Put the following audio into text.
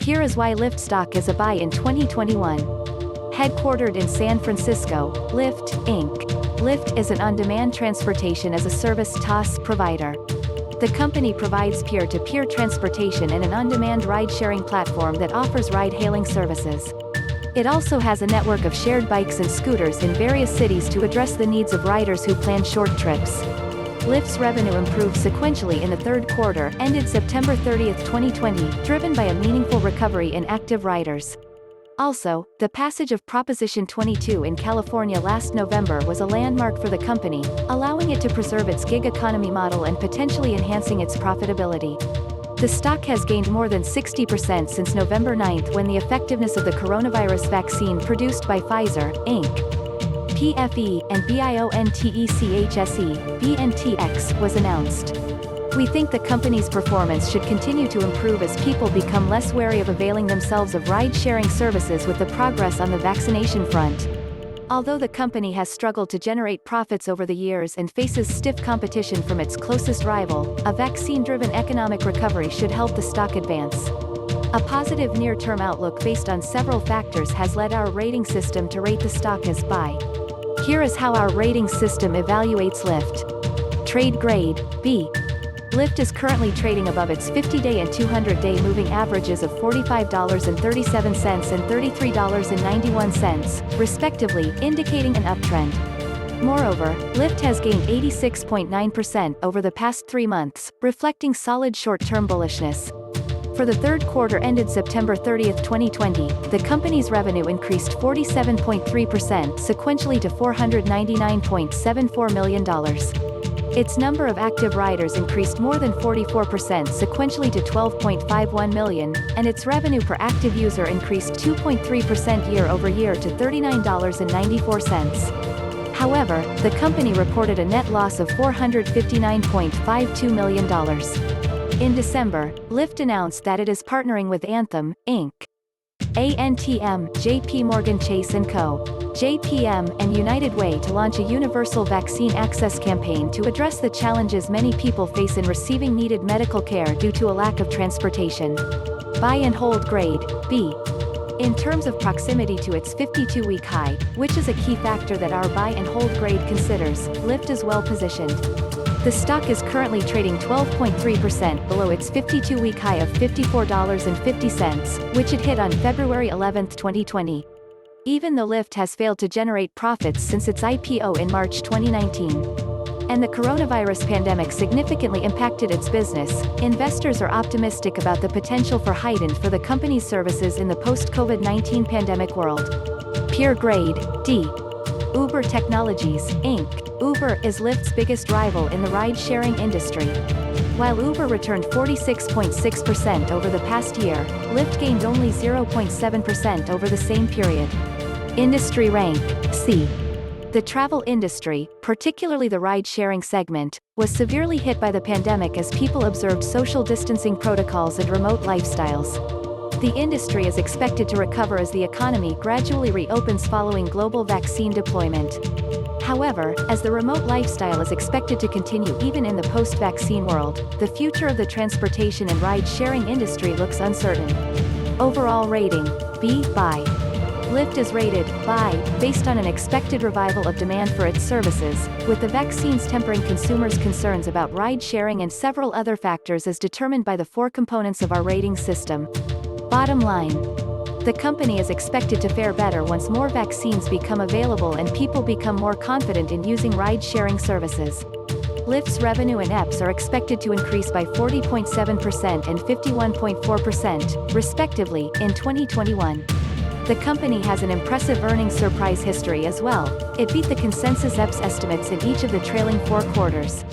Here is why Lyft stock is a buy in 2021. Headquartered in San Francisco, Lyft, Inc. Lyft is an on-demand transportation as a service TaaS provider. The company provides peer-to-peer transportation and an on-demand ride-sharing platform that offers ride-hailing services. It also has a network of shared bikes and scooters in various cities to address the needs of riders who plan short trips. Lyft's revenue improved sequentially in the third quarter, ended September 30, 2020, driven by a meaningful recovery in active riders. Also, the passage of Proposition 22 in California last November was a landmark for the company, allowing it to preserve its gig economy model and potentially enhancing its profitability. The stock has gained more than 60% since November 9 when the effectiveness of the coronavirus vaccine produced by Pfizer, Inc. PFE, and BioNTechSE, BNTX, was announced. We think the company's performance should continue to improve as people become less wary of availing themselves of ride-sharing services with the progress on the vaccination front. Although the company has struggled to generate profits over the years and faces stiff competition from its closest rival, a vaccine-driven economic recovery should help the stock advance. A positive near-term outlook based on several factors has led our rating system to rate the stock as buy. Here is how our rating system evaluates Lyft. Trade grade, B. Lyft is currently trading above its 50-day and 200-day moving averages of $45.37 and $33.91, respectively, indicating an uptrend. Moreover, Lyft has gained 86.9% over the past 3 months, reflecting solid short-term bullishness. For the third quarter ended September 30, 2020, the company's revenue increased 47.3% sequentially to $499.74 million. Its number of active riders increased more than 44% sequentially to 12.51 million, and its revenue per active user increased 2.3% year-over-year to $39.94. However, the company reported a net loss of $459.52 million. In December, Lyft announced that it is partnering with Anthem, Inc. ANTM, JP Morgan Chase & Co., JPM, and United Way to launch a universal vaccine access campaign to address the challenges many people face in receiving needed medical care due to a lack of transportation. Buy and hold grade, B. In terms of proximity to its 52-week high, which is a key factor that our buy and hold grade considers, Lyft is well positioned. The stock is currently trading 12.3% below its 52-week high of $54.50, which it hit on February 11, 2020. Even though Lyft has failed to generate profits since its IPO in March 2019, and the coronavirus pandemic significantly impacted its business, investors are optimistic about the potential for heightened for the company's services in the post-COVID-19 pandemic world. Peer grade, D. Uber Technologies, Inc. Uber is Lyft's biggest rival in the ride-sharing industry. While Uber returned 46.6% over the past year, Lyft gained only 0.7% over the same period. Industry rank, C. The travel industry, particularly the ride-sharing segment, was severely hit by the pandemic as people observed social distancing protocols and remote lifestyles. The industry is expected to recover as the economy gradually reopens following global vaccine deployment. However, as the remote lifestyle is expected to continue even in the post-vaccine world, the future of the transportation and ride-sharing industry looks uncertain. Overall rating, B, buy. Lyft is rated buy, based on an expected revival of demand for its services, with the vaccines tempering consumers' concerns about ride-sharing and several other factors as determined by the 4 components of our rating system. Bottom line. The company is expected to fare better once more vaccines become available and people become more confident in using ride-sharing services. Lyft's revenue and EPS are expected to increase by 40.7% and 51.4%, respectively, in 2021. The company has an impressive earnings surprise history as well. It beat the consensus EPS estimates in each of the trailing 4 quarters.